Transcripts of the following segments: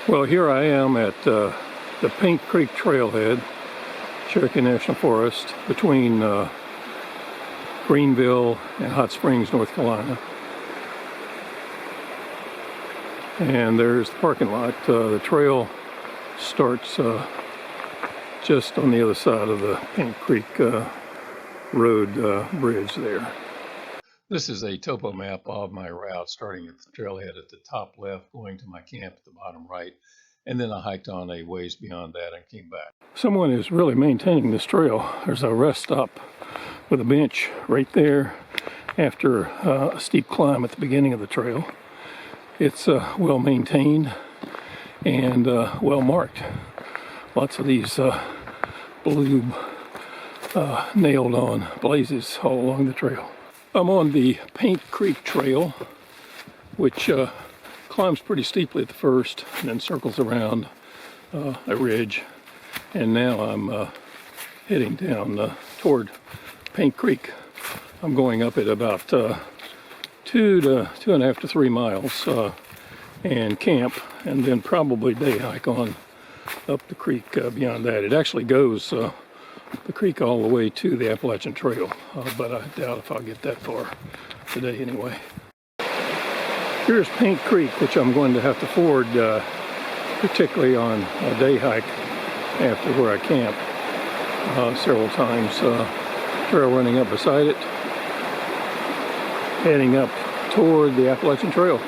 Well, here I am at the Pink Creek Trailhead, Cherokee National Forest, between Greenville and Hot Springs, North Carolina. And there's the parking lot. The trail starts just on the other side of the Pink Creek road bridge there. This is a topo map of my route, starting at the trailhead at the top left, going to my camp at the bottom right, and then I hiked on a ways beyond that and came back. Someone is really maintaining this trail. There's a rest stop with a bench right there after a steep climb at the beginning of the trail. It's well maintained and well marked. Lots of these blue nailed on blazes all along the trail. I'm on the Pink Creek Trail, which climbs pretty steeply at the first and then circles around a ridge. And now I'm heading down toward Pink Creek. I'm going up at about 2.5 to 3 miles and camp, and then probably day hike on up the creek beyond that. It actually goes the creek all the way to the Appalachian Trail, but I doubt if I'll get that far today anyway. Here's Pink Creek, which I'm going to have to ford, particularly on a day hike after where I camp several times. Trail running up beside it, heading up toward the Appalachian Trail.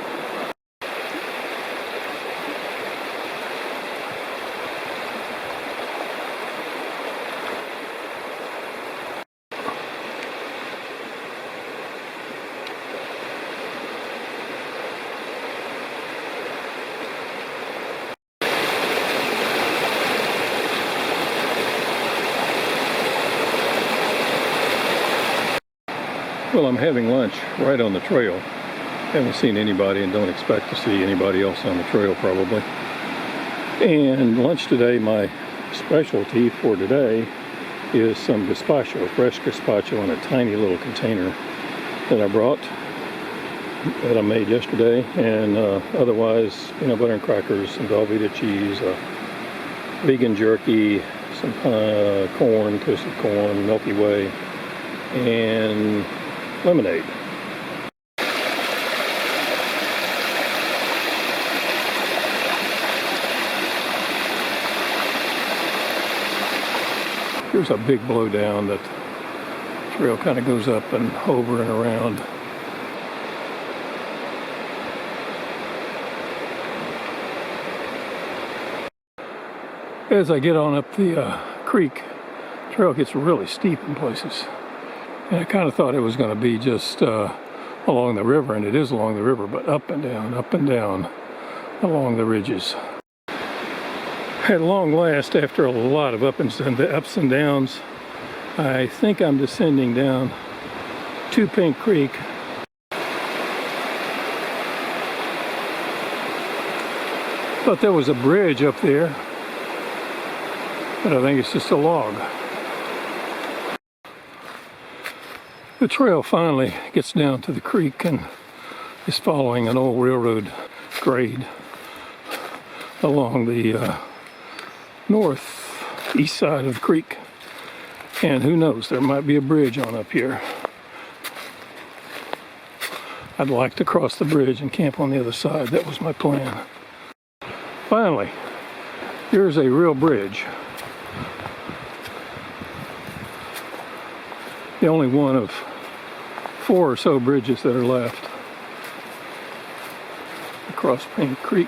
Well, I'm having lunch right on the trail. Haven't seen anybody and don't expect to see anybody else on the trail probably. And lunch today, my specialty for today is some gazpacho, fresh gazpacho in a tiny little container that I brought, that I made yesterday, and otherwise peanut butter and crackers, some Velveeta cheese, vegan jerky, some corn, toasted corn, Milky Way, and lemonade. Here's a big blowdown that the trail kind of goes up and over and around. As I get on up the creek, the trail gets really steep in places. And I kind of thought it was going to be just along the river, and it is along the river, but up and down along the ridges. At long last, after a lot of ups and downs, I think I'm descending down to Pink Creek. Thought there was a bridge up there, but I think it's just a log. The trail finally gets down to the creek and is following an old railroad grade along the northeast side of the creek. And who knows, there might be a bridge on up here. I'd like to cross the bridge and camp on the other side. That was my plan. Finally, here's a real bridge. The only one of 4 or so bridges that are left across Pink Creek.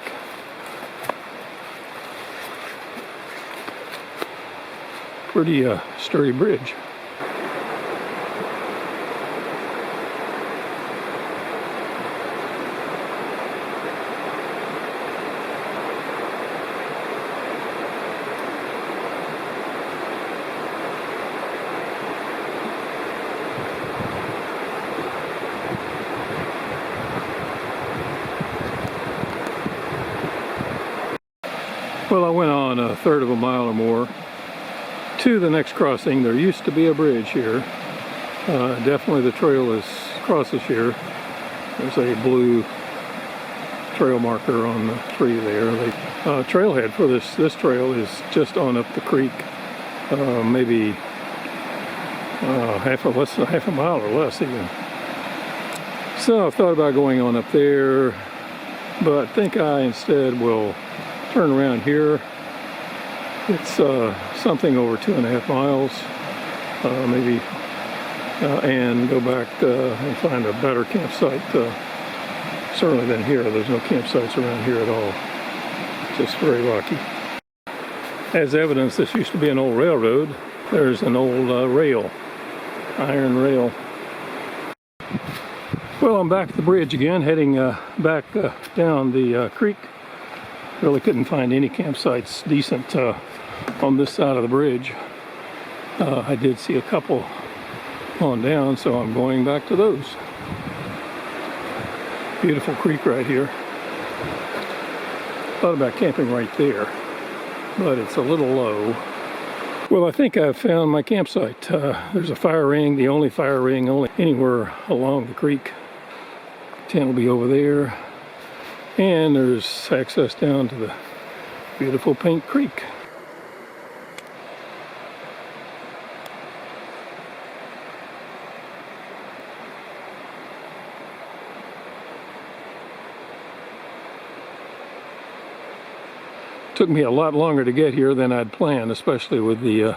Pretty sturdy bridge. Well, I went on a third of a mile or more to the next crossing. There used to be a bridge here. Definitely the trail crosses here. There's a blue trail marker on the tree there. The trailhead for this trail is just on up the creek, maybe less than half a mile or less even. So I thought about going on up there, but I think I instead will turn around here. It's something over 2.5 miles, maybe, and go back and find a better campsite. Certainly than here. There's no campsites around here at all. Just very rocky. As evidence, this used to be an old railroad. There's an old rail, iron rail. Well, I'm back at the bridge again, heading back down the creek. Really couldn't find any campsites decent on this side of the bridge. I did see a couple on down, so I'm going back to those. Beautiful creek right here. Thought about camping right there, but it's a little low. Well, I think I've found my campsite. There's a fire ring, the only fire ring anywhere along the creek. Tent will be over there, and there's access down to the beautiful Paint Creek. Took me a lot longer to get here than I'd planned, especially with the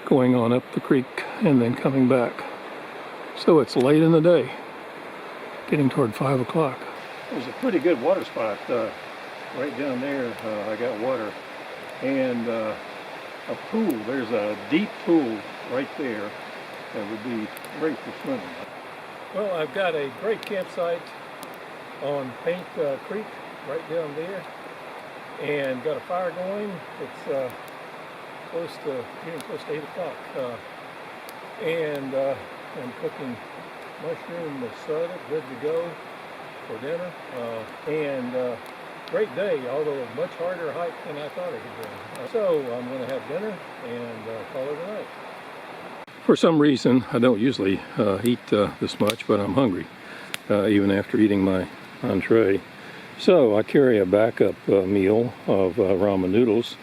going on up the creek and then coming back. So it's late in the day, getting toward 5 o'clock. There's a pretty good water spot right down there. I got water and a pool. There's a deep pool right there that would be great for swimming. Well, I've got a great campsite on Paint Creek right down there, and got a fire going. It's getting close to 8 o'clock, and I'm cooking mushroom asada, good to go for dinner, and great day, although a much harder hike than I thought it could be. So I'm going to have dinner and call it a night. For some reason, I don't usually eat this much, but I'm hungry, even after eating my entree. So I carry a backup meal of ramen noodles,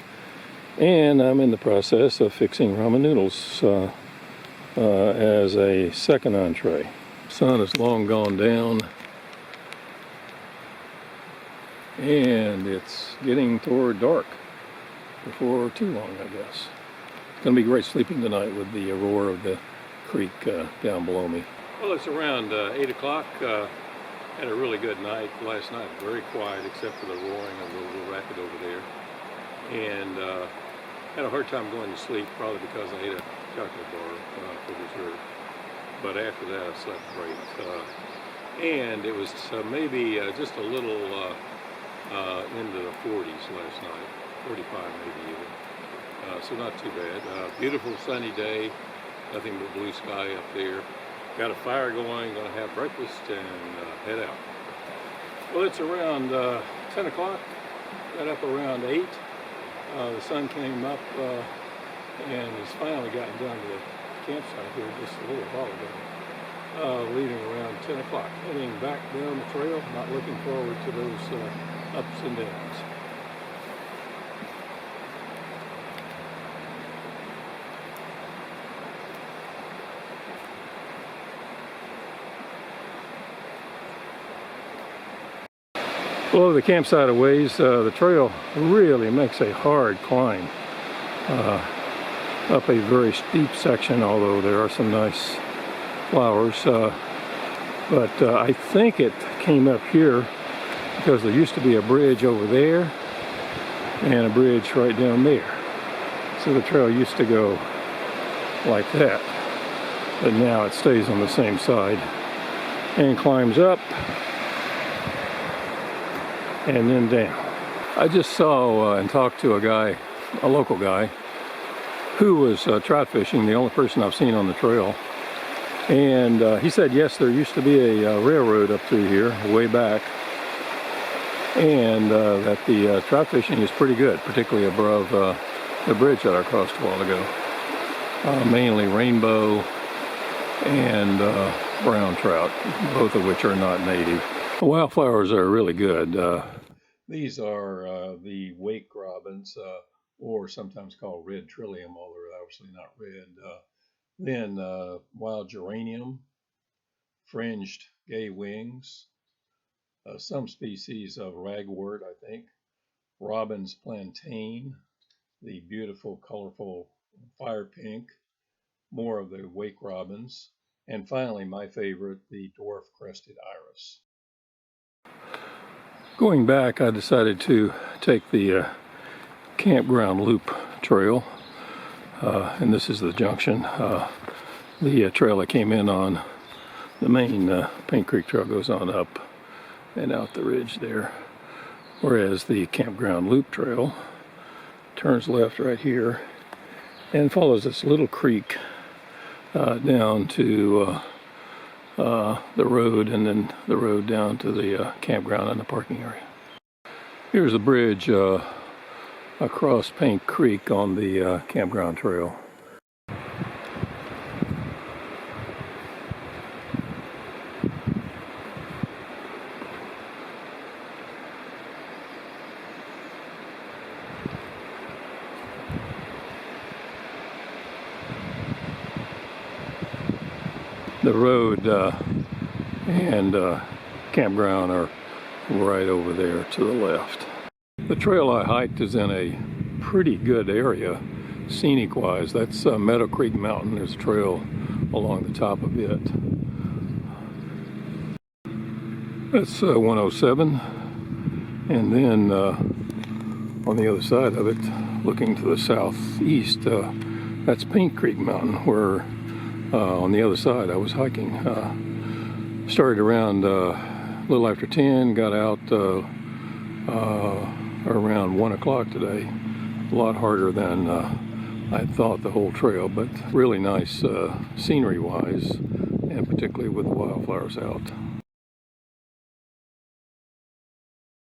and I'm in the process of fixing ramen noodles as a second entree. Sun has long gone down, and it's getting toward dark before too long, I guess. It's going to be great sleeping tonight with the roar of the creek down below me. Well, it's around 8 o'clock. Had a really good night last night, very quiet except for the roaring of the little rapid over there. And had a hard time going to sleep, probably because I ate a chocolate bar for dessert. But after that, I slept great. And it was maybe just a little into the 40s last night, 45 maybe even. So not too bad. Beautiful sunny day, nothing but blue sky up there. Got a fire going, gonna have breakfast and head out. Well, it's around 10 o'clock, got up around 8. The sun came up and has finally gotten down to the campsite here just a little while ago. Leaving around 10 o'clock, heading back down the trail, not looking forward to those ups and downs. Below the campsite a ways, the trail really makes a hard climb up a very steep section, although there are some nice flowers. But I think it came up here because there used to be a bridge over there and a bridge right down there. So the trail used to go like that, but now it stays on the same side and climbs up and then down. I just saw and talked to a guy, a local guy, who was trout fishing, the only person I've seen on the trail. And he said, yes, there used to be a railroad up through here, way back, and that the trout fishing is pretty good, particularly above the bridge that I crossed a while ago. Mainly rainbow and brown trout, both of which are not native. The wildflowers are really good. These are the wake robins, or sometimes called red trillium, although they're obviously not red. Then wild geranium, fringed gay wings, some species of ragwort, I think, robin's plantain, the beautiful, colorful fire pink, more of the wake robins, and finally, my favorite, the dwarf crested iris. Going back, I decided to take the Campground Loop Trail, and this is the junction. The trail I came in on, the main Paint Creek Trail, goes on up and out the ridge there, whereas the Campground Loop Trail turns left right here and follows this little creek down to the road, and then the road down to the campground and the parking area. Here's the bridge across Paint Creek on the Campground Trail. The road and campground are right over there to the left. The trail I hiked is in a pretty good area, scenic-wise. That's Meadow Creek Mountain. There's a trail along the top of it. That's 107. And then on the other side of it, looking to the southeast, that's Paint Creek Mountain, where on the other side I was hiking. Started around a little after 10, got out around 1 o'clock today. A lot harder than I thought, the whole trail, but really nice scenery wise, and particularly with the wildflowers out.